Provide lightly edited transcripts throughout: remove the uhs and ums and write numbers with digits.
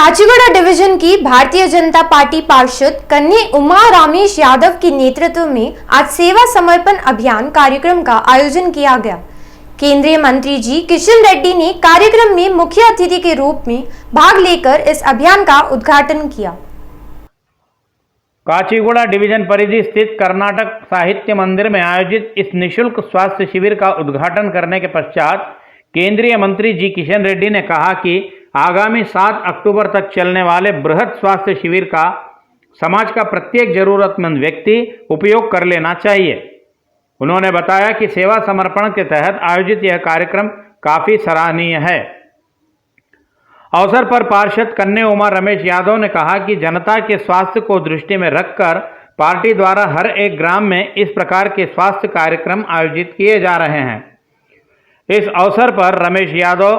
Kacheguda division की Bharatiya Janata party पार्षद कन्या उमा रामेश यादव के नेतृत्व में आज सेवा समर्पण अभियान कार्यक्रम का आयोजन किया गया। केंद्रीय मंत्री जी किशन रेड्डी ने कार्यक्रम में मुख्य अतिथि के रूप में भाग लेकर इस अभियान का उद्घाटन किया। काचीगुड़ा डिवीजन परिधि स्थित कर्नाटक साहित्य मंदिर में आयोजित इस निःशुल्क स्वास्थ्य शिविर का उद्घाटन करने के पश्चात केंद्रीय मंत्री जी किशन रेड्डी ने कहा कि आगामी 7 अक्टूबर तक चलने वाले बृहद स्वास्थ्य शिविर का समाज का प्रत्येक जरूरतमंद व्यक्ति उपयोग कर लेना चाहिए। उन्होंने बताया कि सेवा समर्पण के तहत आयोजित यह कार्यक्रम काफी सराहनीय है। अवसर पर पार्षद कन्या उमा रमेश यादव ने कहा कि जनता के स्वास्थ्य को दृष्टि में रखकर पार्टी द्वारा हर एक ग्राम में इस प्रकार के स्वास्थ्य कार्यक्रम आयोजित किए जा रहे हैं। इस अवसर पर रमेश यादव,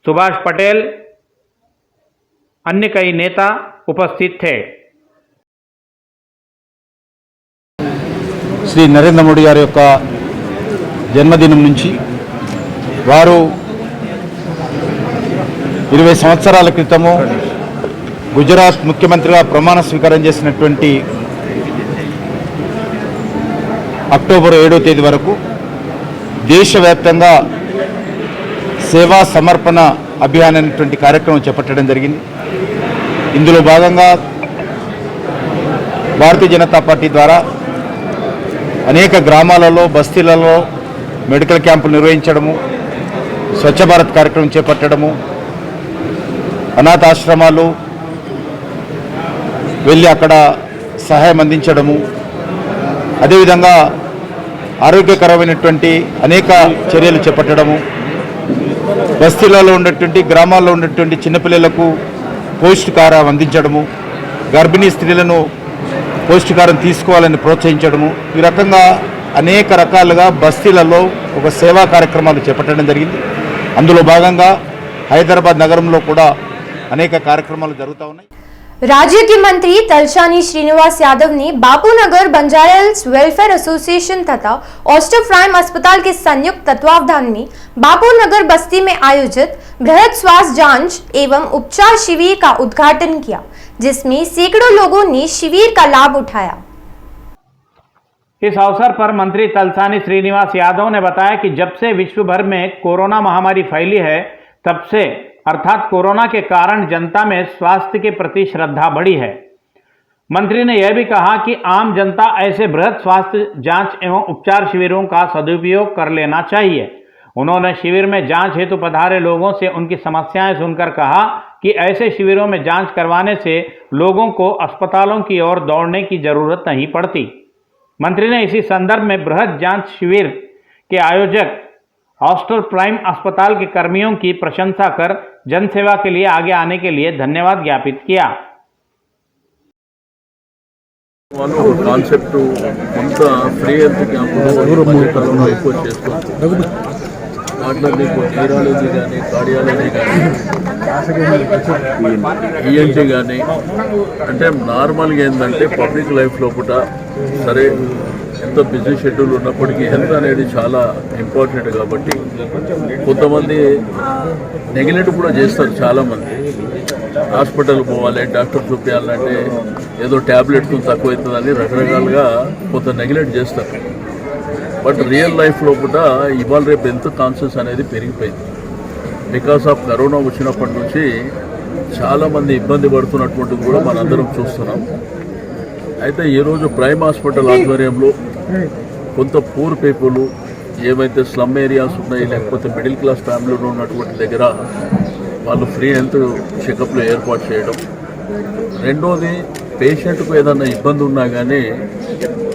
सुभाष पटेल, अन्य कई नेता उपस्थित थे। श्री नरेंद्र मोदी गाరి యొక్క జన్మదినం నుంచి వారు 20 సంవత్సరాల క్రితము గుజరాత్ ముఖ్యమంత్రిగా ప్రమాణ స్వీకారం చేసినటువంటి అక్టోబర్ 7వ తేదీ వరకు దేశవ్యాప్తంగా సేవా సమర్పణ అభియాన్ అనేటువంటి కార్యక్రమం చేపట్టడం జరిగింది। ఇందులో భాగంగా భారతీయ జనతా పార్టీ ద్వారా అనేక గ్రామాలలో బస్తీలలో మెడికల్ క్యాంపులు నిర్వహించడము, స్వచ్ఛ భారత్ కార్యక్రమం చేపట్టడము, అనాథాశ్రమాలు వెళ్ళి అక్కడ సహాయం అందించడము, అదేవిధంగా ఆరోగ్యకరమైనటువంటి అనేక చర్యలు చేపట్టడము, బస్తీలలో ఉన్నటువంటి గ్రామాల్లో ఉన్నటువంటి చిన్నపిల్లలకు పౌష్టికాహారం అందించడము, గర్భిణీ స్త్రీలను పౌష్టికాహారం తీసుకోవాలని ప్రోత్సహించడము, ఈ రకంగా అనేక రకాలుగా బస్తీలలో ఒక సేవా కార్యక్రమాలు చేపట్టడం జరిగింది। అందులో భాగంగా హైదరాబాద్ నగరంలో కూడా అనేక కార్యక్రమాలు జరుగుతూ ఉన్నాయి। राज्य के मंत्री तलसानी श्रीनिवास यादव ने Bapunagar Banjara hills welfare association तथा ऑस्टोप्राइम अस्पताल के संयुक्त तत्वावधान में बापूनगर बस्ती में आयोजित बृहद स्वास्थ्य जांच एवं उपचार शिविर का उद्घाटन किया, जिसमें सैकड़ों लोगों ने शिविर का लाभ उठाया। इस अवसर पर मंत्री तलसानी श्रीनिवास यादव ने बताया कि जब से विश्व भर में कोरोना महामारी फैली है, तब से अर्थात कोरोना के कारण जनता में स्वास्थ्य के प्रति श्रद्धा बढ़ी है। मंत्री ने यह भी कहा कि आम जनता ऐसे बृहद स्वास्थ्य जांच एवं उपचार शिविरों का सदुपयोग कर लेना चाहिए। उन्होंने शिविर में जांच हेतु पधारे लोगों से उनकी समस्याएं सुनकर कहा कि ऐसे शिविरों में जांच करवाने से लोगों को अस्पतालों की ओर दौड़ने की जरूरत नहीं पड़ती। मंत्री ने इसी संदर्भ में बृहद जांच शिविर के आयोजक ऑस्टोप्राइम अस्पताल के कर्मियों की प्रशंसा कर जनसेवा के लिए आगे आने के लिए धन्यवाद ज्ञापित किया। కాన్సెప్ట్ కొంత ఫ్రీ హెల్త్ క్యాంపులు మధ్యకాలంలో ఎక్కువ చేస్తాం। దాంట్లో మీకు న్యూరాలజీ కానీ, కార్డియాలజీ కానీ, ఈఎన్టీ కానీ, అంటే నార్మల్గా ఏంటంటే పబ్లిక్ లైఫ్ లోపల సరే ఎంత బిజీ షెడ్యూల్ ఉన్నప్పటికీ హెల్త్ అనేది చాలా ఇంపార్టెంట్ కాబట్టి కొంతమంది నెగ్లెక్ట్ కూడా చేస్తారు। చాలామంది హాస్పిటల్ పోవాలి, డాక్టర్ చూపించాలంటే ఏదో ట్యాబ్లెట్తో తక్కువ అవుతుందని రకరకాలుగా కొంత నెగ్లెక్ట్ చేస్తారు। బట్ రియల్ లైఫ్ లోపల ఇవాళ రేపు హెల్త్ కాన్షియస్ అనేది పెరిగిపోయింది। బికాస్ ఆఫ్ కరోనా వచ్చినప్పటి నుంచి చాలామంది ఇబ్బంది పడుతున్నటువంటిది కూడా మనందరం చూస్తున్నాం। అయితే ఈరోజు ప్రైమ్ హాస్పిటల్ ఆధ్వర్యంలో కొంత పూర్ పీపుల్ ఏవైతే స్లమ్ ఏరియాస్ ఉన్నాయి, లేకపోతే మిడిల్ క్లాస్ ఫ్యామిలీలో ఉన్నటువంటి దగ్గర వాళ్ళు ఫ్రీ హెల్త్ చెకప్లు ఏర్పాటు చేయడం, రెండోది పేషెంట్కు ఏదైనా ఇబ్బంది ఉన్నా కానీ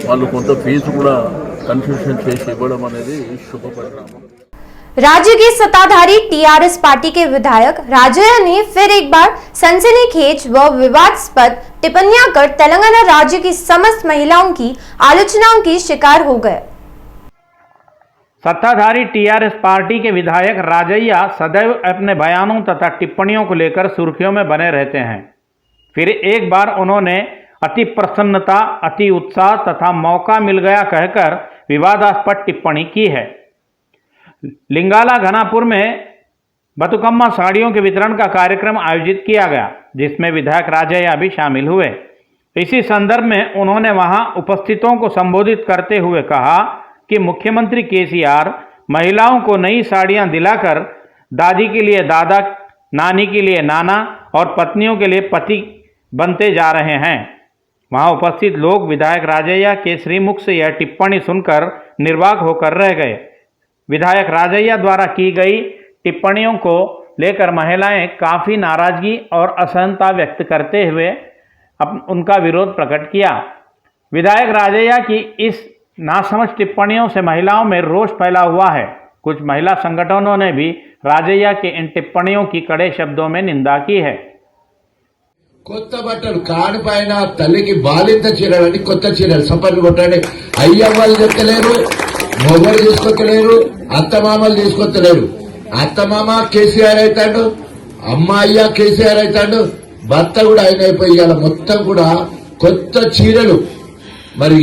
వాళ్ళు కొంత ఫీజు కూడా కన్సెషన్ చేసి ఇవ్వడం అనేది శుభ పరిణామం। राज्य के सत्ताधारी टीआरएस पार्टी के विधायक राजैया ने फिर एक बार सनसनीखेज व विवादास्पद टिप्पणियां कर तेलंगाना राज्य की समस्त महिलाओं की आलोचनाओं की शिकार हो गए। सत्ताधारी टीआरएस पार्टी के विधायक राजैया सदैव अपने बयानों तथा टिप्पणियों को लेकर सुर्खियों में बने रहते हैं। फिर एक बार उन्होंने अति प्रसन्नता, अति उत्साह तथा मौका मिल गया कहकर विवादास्पद टिप्पणी की है। लिंगाला घनापुर में बतुकम्मा साड़ियों के वितरण का कार्यक्रम आयोजित किया गया, जिसमें विधायक राजैया भी शामिल हुए। इसी संदर्भ में उन्होंने वहां उपस्थितों को संबोधित करते हुए कहा कि मुख्यमंत्री केसीआर महिलाओं को नई साड़ियां दिलाकर दादी के लिए दादा, नानी के लिए नाना और पत्नियों के लिए पति बनते जा रहे हैं। वहां उपस्थित लोग विधायक राजैया के श्रीमुख से यह टिप्पणी सुनकर निर्वाक होकर रह गए। विधायक राजैया द्वारा की गई टिप्पणियों को लेकर महिलाएं काफ़ी नाराजगी और असहनता व्यक्त करते हुए उनका विरोध प्रकट किया। विधायक राजैया की इस नासमझ टिप्पणियों से महिलाओं में रोष फैला हुआ है। कुछ महिला संगठनों ने भी राजैया के इन टिप्पणियों की कड़े शब्दों में निंदा की है। కొత్త బట్టలు కానిపైన తల్లికి బాలింత చీరలని కొత్త చీరలు సపర్లు కొట్టండి. అయ్యమ్మలు చెప్తలేరు, మొగలు తీసుకొత్తలేరు, అత్తమామలు తీసుకొత్తలేరు. అత్తమామ కేసీఆర్ అవుతాడు, అమ్మ అయ్య కేసీఆర్ అవుతాడు, భర్త కూడా ఆయన అయిపోయి ఇవాళ మొత్తం కూడా కొత్త చీరలు, మరి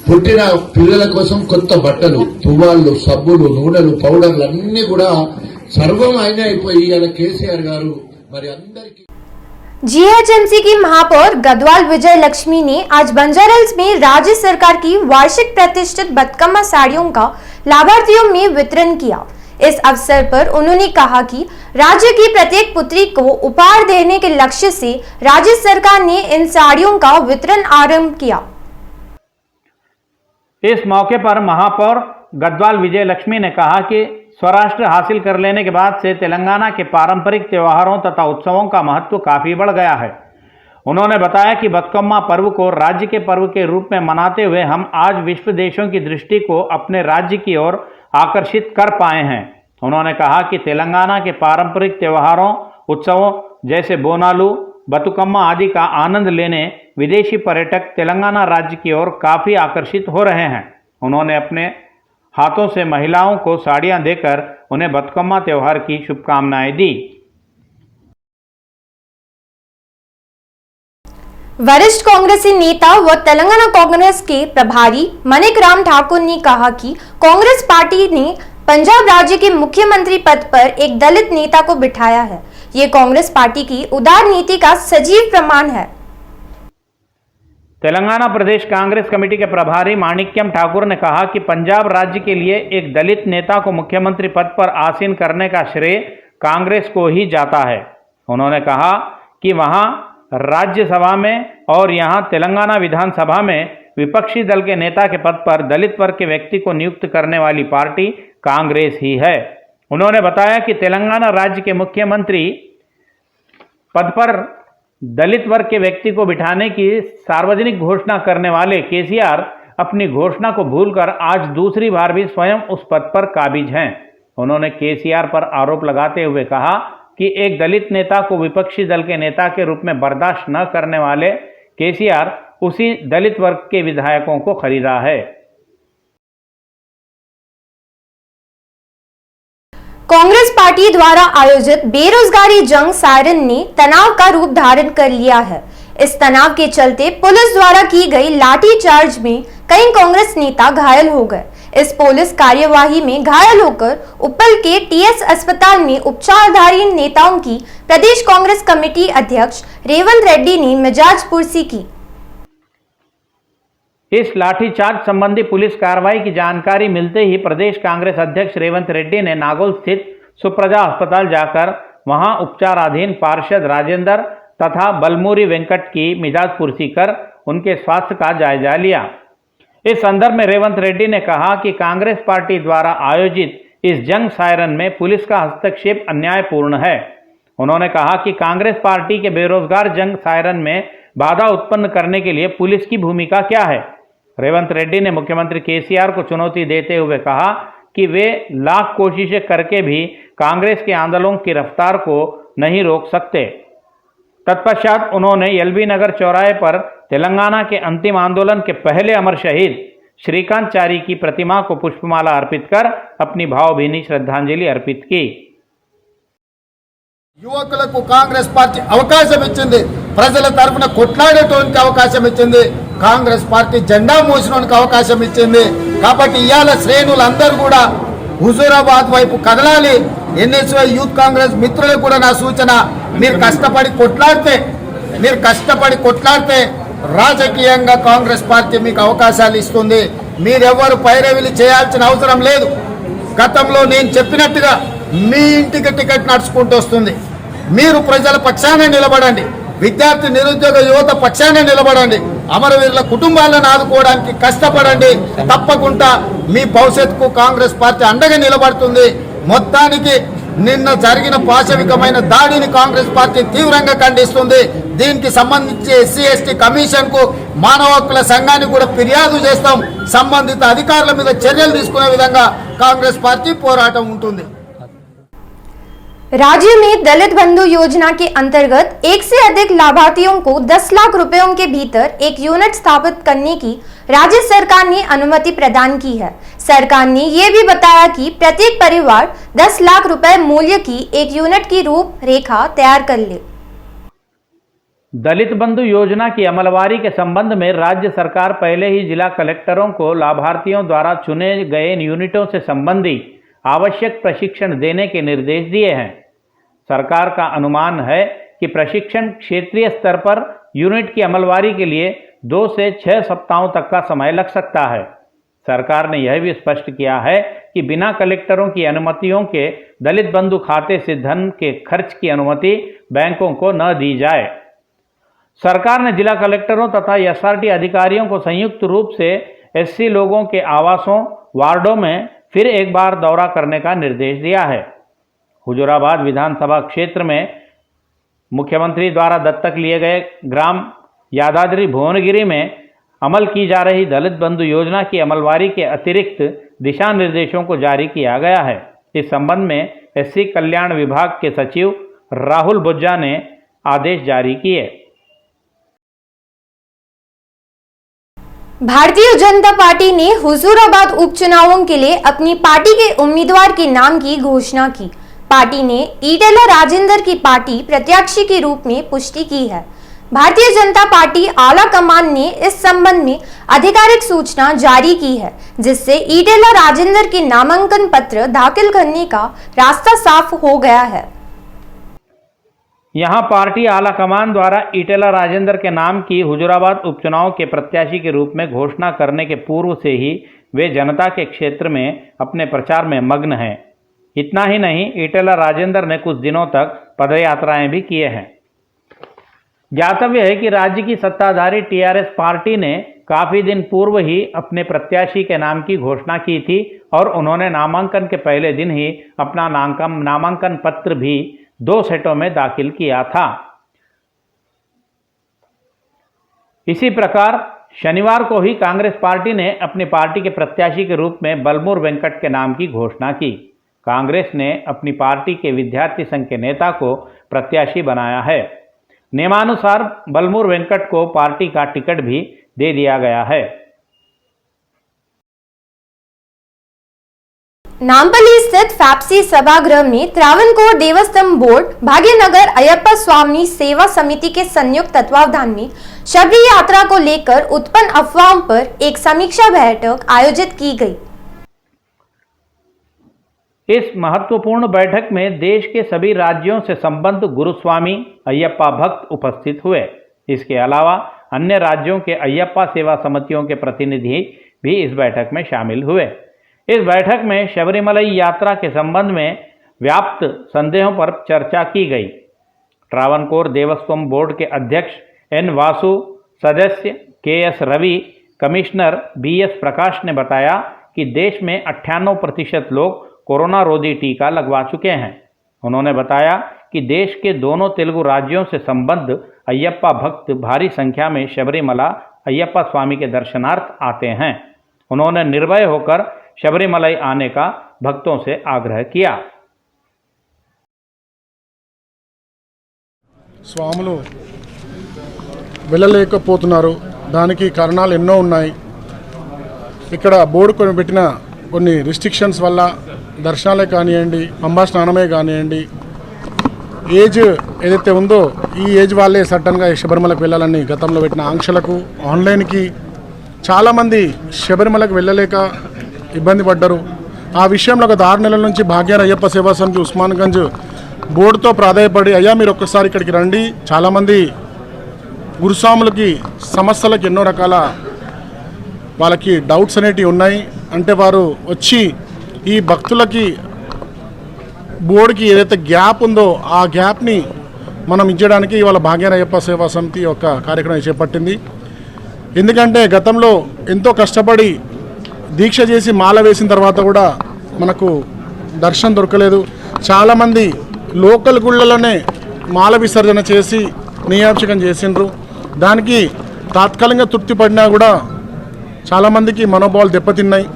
పుట్టిన పిల్లల కోసం కొత్త బట్టలు, తువ్వాళ్ళు, సబ్బులు, నూనెలు, పౌడర్లు అన్ని కూడా సర్వం ఆయన అయిపోయి ఇవాళ కేసీఆర్ గారు మరి అందరికీ। जीएचएमसी की महापौर गदवाल विजय लक्ष्मी ने आज बंजाराहिल्स में राज्य सरकार की वार्षिक प्रतिष्ठित बतकम्मा साड़ियों का लाभार्थियों में वितरण किया। इस अवसर पर उन्होंने कहा कि राज्य की प्रत्येक पुत्री को उपहार देने के लक्ष्य से राज्य सरकार ने इन साड़ियों का वितरण आरंभ किया। इस मौके पर महापौर गदवाल विजय लक्ष्मी ने कहा कि स्वराष्ट्र हासिल कर लेने के बाद से तेलंगाना के पारंपरिक त्योहारों तथा उत्सवों का महत्व काफ़ी बढ़ गया है। उन्होंने बताया कि बतकम्मा पर्व को राज्य के पर्व के रूप में मनाते हुए हम आज विश्व देशों की दृष्टि को अपने राज्य की ओर आकर्षित कर पाए हैं। उन्होंने कहा कि तेलंगाना के पारंपरिक त्योहारों, उत्सवों जैसे बोनालू, बतुकम्मा आदि का आनंद लेने विदेशी पर्यटक तेलंगाना राज्य की ओर काफ़ी आकर्षित हो रहे हैं। उन्होंने अपने हाथों से महिलाओं को साड़ियां देकर उन्हें बतकम्मा त्योहार की शुभकामनाएं दी। वरिष्ठ कांग्रेसी नेता व तेलंगाना कांग्रेस के प्रभारी मनिक राम ठाकुर ने कहा कि कांग्रेस पार्टी ने पंजाब राज्य के मुख्यमंत्री पद पर एक दलित नेता को बिठाया है। ये कांग्रेस पार्टी की उदार नीति का सजीव प्रमाण है। तेलंगाना प्रदेश कांग्रेस कमेटी के प्रभारी माणिक्यम ठाकुर ने कहा कि पंजाब राज्य के लिए एक दलित नेता को मुख्यमंत्री पद पर आसीन करने का श्रेय कांग्रेस को ही जाता है। उन्होंने कहा कि वहां राज्यसभा में और यहां तेलंगाना विधानसभा में विपक्षी दल के नेता के पद पर दलित वर्ग के व्यक्ति को नियुक्त करने वाली पार्टी कांग्रेस ही है। उन्होंने बताया कि तेलंगाना राज्य के मुख्यमंत्री पद पर दलित वर्ग के व्यक्ति को बिठाने की सार्वजनिक घोषणा करने वाले केसीआर अपनी घोषणा को भूलकर आज दूसरी बार भी स्वयं उस पद पर काबिज हैं। उन्होंने केसीआर पर आरोप लगाते हुए कहा कि एक दलित नेता को विपक्षी दल के नेता के रूप में बर्दाश्त न करने वाले केसीआर उसी दलित वर्ग के विधायकों को खरीदा है। कांग्रेस पार्टी द्वारा आयोजित बेरोजगारी जंग सायरन ने तनाव का रूप धारण कर लिया है। इस तनाव के चलते पुलिस द्वारा की गई लाठीचार्ज में कई कांग्रेस नेता घायल हो गए। इस पुलिस कार्यवाही में घायल होकर उप्पल के टीएस अस्पताल में उपचाराधीन नेताओं की प्रदेश कांग्रेस कमेटी अध्यक्ष रेवंत रेड्डी ने मिजाज पुरसी की। इस लाठीचार्ज संबंधी पुलिस कार्रवाई की जानकारी मिलते ही प्रदेश कांग्रेस अध्यक्ष रेवंत रेड्डी ने नागौल स्थित सुप्रजा अस्पताल जाकर वहां उपचाराधीन पार्षद राजेंद्र तथा बलमूरी वेंकट की मिजाज पुरसी कर उनके स्वास्थ्य का जायजा लिया। इस संदर्भ में रेवंत रेड्डी ने कहा कि कांग्रेस पार्टी द्वारा आयोजित इस जंग सायरन में पुलिस का हस्तक्षेप अन्यायपूर्ण है। उन्होंने कहा कि कांग्रेस पार्टी के बेरोजगार जंग सायरन में बाधा उत्पन्न करने के लिए पुलिस की भूमिका क्या है। रेवंत रेड्डी ने मुख्यमंत्री केसीआर को चुनौती देते हुए कहा कि वे लाख कोशिशें करके भी कांग्रेस के आंदोलन की रफ्तार को नहीं रोक सकते। तत्पश्चात उन्होंने एलबी नगर चौराहे पर तेलंगाना के अंतिम आंदोलन के पहले अमर शहीद श्रीकांत चारी की प्रतिमा को पुष्पमाला अर्पित कर अपनी भावभीनी श्रद्धांजलि अर्पित की। యువకులకు కాంగ్రెస్ పార్టీ అవకాశం ఇచ్చింది, ప్రజల తరఫున కొట్లాడేటోనికి అవకాశం ఇచ్చింది, కాంగ్రెస్ పార్టీ జెండా మోసినోనికి అవకాశం ఇచ్చింది। కాబట్టి ఇయాల శ్రేణులందరూ కూడా హుజూరాబాద్ వైపు కదలాలి, ఎన్ఎస్వై యూత్ కాంగ్రెస్ మిత్రులకు కూడా నా సూచన, మీరు కష్టపడి కొట్లాడితే రాజకీయంగా కాంగ్రెస్ పార్టీ మీకు అవకాశాలు ఇస్తుంది. మీరెవ్వరు పైరవిలు చేయాల్సిన అవసరం లేదు. గతంలో నేను చెప్పినట్టుగా మీ ఇంటికి టికెట్ నడుచుకుంటూ వస్తుంది. మీరు ప్రజల పక్షాన నిలబడండి, విద్యార్థి నిరుద్యోగ యువత పక్షాన నిలబడండి, అమరవీరుల కుటుంబాలను ఆదుకోవడానికి కష్టపడండి. తప్పకుండా మీ భవిష్యత్తుకు కాంగ్రెస్ పార్టీ అండగా నిలబడుతుంది. మొత్తానికి నిన్న జరిగిన పాశవికమైన దాడిని కాంగ్రెస్ పార్టీ తీవ్రంగా ఖండిస్తుంది. దీనికి సంబంధించి ఎస్సీ ఎస్టీ కమిషన్ కు మానవ హక్కుల సంఘానికి కూడా ఫిర్యాదు చేస్తాం. సంబంధిత అధికారుల మీద చర్యలు తీసుకునే విధంగా కాంగ్రెస్ పార్టీ పోరాటం ఉంటుంది. राज्य में दलित बंधु योजना के अंतर्गत 1 से अधिक लाभार्थियों को 10 लाख रुपयों के भीतर एक यूनिट स्थापित करने की राज्य सरकार ने अनुमति प्रदान की है। सरकार ने ये भी बताया कि प्रत्येक परिवार 10 लाख रुपए मूल्य की एक यूनिट की रूपरेखा तैयार कर ले। दलित बंधु योजना की अमलवारी के संबंध में राज्य सरकार पहले ही जिला कलेक्टरों को लाभार्थियों द्वारा चुने गए यूनिटों से संबंधी आवश्यक प्रशिक्षण देने के निर्देश दिए हैं। सरकार का अनुमान है कि प्रशिक्षण क्षेत्रीय स्तर पर यूनिट की अमलवारी के लिए 2 से 6 सप्ताहों तक का समय लग सकता है। सरकार ने यह भी स्पष्ट किया है कि बिना कलेक्टरों की अनुमतियों के दलित बंधु खाते से धन के खर्च की अनुमति बैंकों को न दी जाए। सरकार ने जिला कलेक्टरों तथा एसआरटी अधिकारियों को संयुक्त रूप से एससी लोगों के आवासों वार्डों में फिर एक बार दौरा करने का निर्देश दिया है। हुजूराबाद विधानसभा क्षेत्र में मुख्यमंत्री द्वारा दत्तक लिए गए ग्राम यादाद्री भुवनगिरी में अमल की जा रही दलित बंधु योजना की अमलवारी के अतिरिक्त दिशा निर्देशों को जारी किया गया है। इस संबंध में एससी कल्याण विभाग के सचिव राहुल बुज्जा ने आदेश जारी किए। भारतीय जनता पार्टी ने हुजूराबाद उपचुनावों के लिए अपनी पार्टी के उम्मीदवार के नाम की घोषणा की। पार्टी ने ईटेला राजेंद्र की पार्टी प्रत्याशी के रूप में पुष्टि की है। भारतीय जनता पार्टी आला कमान ने इस संबंध में आधिकारिक सूचना जारी की है, जिससे ईटेला राजेंद्र के नामांकन पत्र दाखिल करने का रास्ता साफ हो गया है। यहां पार्टी आला कमान द्वारा ईटेला राजेंद्र के नाम की हुजूराबाद उपचुनाव के प्रत्याशी के रूप में घोषणा करने के पूर्व से ही वे जनता के क्षेत्र में अपने प्रचार में मग्न हैं। इतना ही नहीं, ईटेला राजेंद्र ने कुछ दिनों तक पदयात्राएं भी किए हैं। ज्ञातव्य है कि राज्य की सत्ताधारी टीआरएस पार्टी ने काफी दिन पूर्व ही अपने प्रत्याशी के नाम की घोषणा की थी और उन्होंने नामांकन के पहले दिन ही अपना नामांकन पत्र भी 2 सेटों में दाखिल किया था। इसी प्रकार शनिवार को ही कांग्रेस पार्टी ने अपनी पार्टी के प्रत्याशी के रूप में बलमूर वेंकट के नाम की घोषणा की। कांग्रेस ने अपनी पार्टी के विद्यार्थी संघ के नेता को प्रत्याशी बनाया है। नियमानुसार बलमूर वेंकट को पार्टी का टिकट भी दे दिया गया है। नामपल्ली स्थित फैप्सी सभागृह में त्रावणकोर देवस्थान बोर्ड भाग्यनगर अयप्पा स्वामी सेवा समिति के संयुक्त तत्वावधान में शबरी यात्रा को लेकर उत्पन्न अफवाहों पर एक समीक्षा बैठक आयोजित की गई। इस महत्वपूर्ण बैठक में देश के सभी राज्यों से संबद्ध गुरुस्वामी अयप्पा भक्त उपस्थित हुए। इसके अलावा अन्य राज्यों के अयप्पा सेवा समितियों के प्रतिनिधि भी इस बैठक में शामिल हुए। इस बैठक में शबरीमलाई यात्रा के संबंध में व्याप्त संदेहों पर चर्चा की गई। त्रावणकोर देवस्थान बोर्ड के अध्यक्ष एन वासु, सदस्य K S. Ravi, commissioner B S. Prakash ने बताया कि देश में 98% लोग कोरोना रोधी टीका लगवा चुके हैं। उन्होंने बताया कि देश के दोनों तेलुगु राज्यों से संबद्ध अयप्पा भक्त भारी संख्या में शबरीमला अयप्पा स्वामी के दर्शनार्थ आते हैं। उन्होंने निर्भय होकर शबरीमलाई आने का भक्तों से आग्रह किया। స్వాములు వెళ్ళలేకపోతున్నారు, దానికి కారణాలు ఎన్నో ఉన్నాయి. ఇక్కడ బోర్డు పెట్టిన కొన్ని రిస్ట్రిక్షన్స్ వల్ల దర్శనాలే కానివ్వండి, పంబా స్నానమే కానివ్వండి, ఏజ్ ఏదైతే ఉందో ఈ ఏజ్ వాళ్ళే సడన్గా శబరిమలకు వెళ్ళాలని గతంలో పెట్టిన ఆంక్షలకు ఆన్లైన్కి చాలామంది శబరిమలకు వెళ్ళలేక ఇబ్బంది పడ్డారు. ఆ విషయంలో గత 6 నెలల నుంచి భాగ్యనగర్ అయ్యప్ప సేవా సమితి ఉస్మాన్గంజ్ బోర్డుతో ప్రాధాయపడి అయ్యా మీరు ఒక్కసారి ఇక్కడికి రండి, చాలామంది గురుస్వాములకి సమస్యలకు ఎన్నో రకాల వాళ్ళకి డౌట్స్ అనేటివి ఉన్నాయి అంటే వారు వచ్చి ఈ భక్తులకి బోర్డుకి ఏదైతే గ్యాప్ ఉందో ఆ గ్యాప్ని మనం ఇచ్చడానికి ఇవాళ భాగ్యనగర్ అయ్యప్ప సేవా సమితి యొక్క కార్యక్రమం చేపట్టింది. ఎందుకంటే గతంలో ఎంతో కష్టపడి దీక్ష చేసి మాల వేసిన తర్వాత కూడా మనకు దర్శనం దొరకలేదు. చాలామంది లోకల్ గుళ్ళలోనే మాల విసర్జన చేసి నియామకం చేసిండ్రు. దానికి తాత్కాలికంగా తృప్తి పడినా కూడా చాలామందికి మనోభావాలు దెబ్బతిన్నాయి.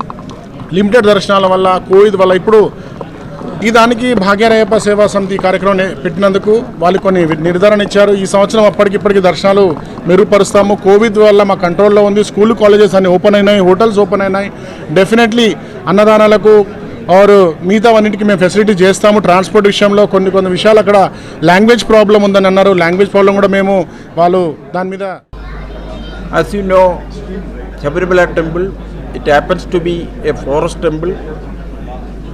లిమిటెడ్ దర్శనాల వల్ల, కోవిడ్ వల్ల. ఇప్పుడు ఈ దానికి భాగ్యనగర్ అయ్యప్ప సేవా సమితి కార్యక్రమం పెట్టినందుకు వాళ్ళు కొన్ని నిర్ధారణ ఇచ్చారు. ఈ సంవత్సరం అప్పటికిప్పటికి దర్శనాలు మెరుగుపరుస్తాము. కోవిడ్ వల్ల మా కంట్రోల్లో ఉంది. స్కూల్ కాలేజెస్ అన్ని ఓపెన్ అయినాయి, హోటల్స్ ఓపెన్ అయినాయి. డెఫినెట్లీ అన్నదానాలకు ఆర్ మిగతావన్నిటికీ మేము ఫెసిలిటీ చేస్తాము. ట్రాన్స్పోర్ట్ విషయంలో కొన్ని విషయాలు అక్కడ లాంగ్వేజ్ ప్రాబ్లం ఉందని అన్నారు. లాంగ్వేజ్ ప్రాబ్లం కూడా మేము వాళ్ళు దాని మీద. As you know, Shabarimala temple, it happens to be a forest temple.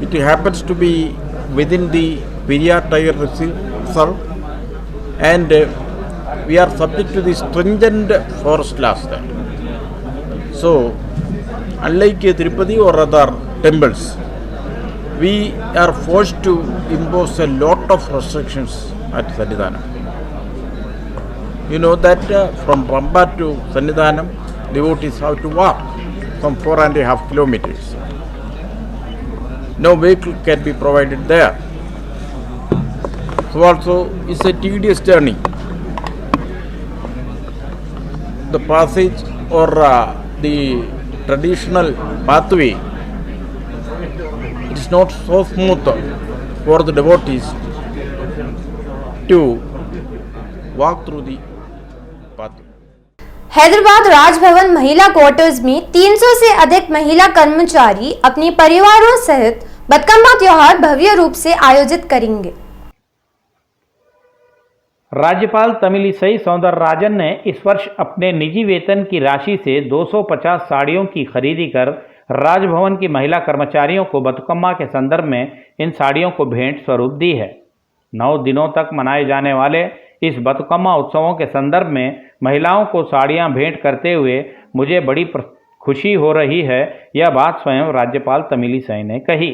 It happens to be within the Periyar Tiger Reserve, and we are subject to the stringent forest laws there. So, unlike Tirupati or other temples, we are forced to impose a lot of restrictions at Sannidhanam. You know that from Pamba to Sannidhanam, devotees have to walk some 4.5 kilometers. No vehicle can be provided there. So also it's a tedious journey. The passage or the traditional pathway, it is not so smooth for the devotees to walk through the pathway. Hyderabad Raj Bhavan महिला quarters में 300 से अधिक महिला कर्मचारी अपने परिवारों सहित बतकम्मा त्योहार भव्य रूप से आयोजित करेंगे। राज्यपाल तमिलिसई सौंदरराजन ने इस वर्ष अपने निजी वेतन की राशि से 250 साड़ियों की खरीदी कर राजभवन की महिला कर्मचारियों को बतुकम्मा के संदर्भ में इन साड़ियों को भेंट स्वरूप दी है। 9 दिनों तक मनाए जाने वाले इस बतुकम्मा उत्सवों के संदर्भ में महिलाओं को साड़ियां भेंट करते हुए मुझे बड़ी खुशी हो रही है, यह बात स्वयं राज्यपाल तमिलिसई ने कही।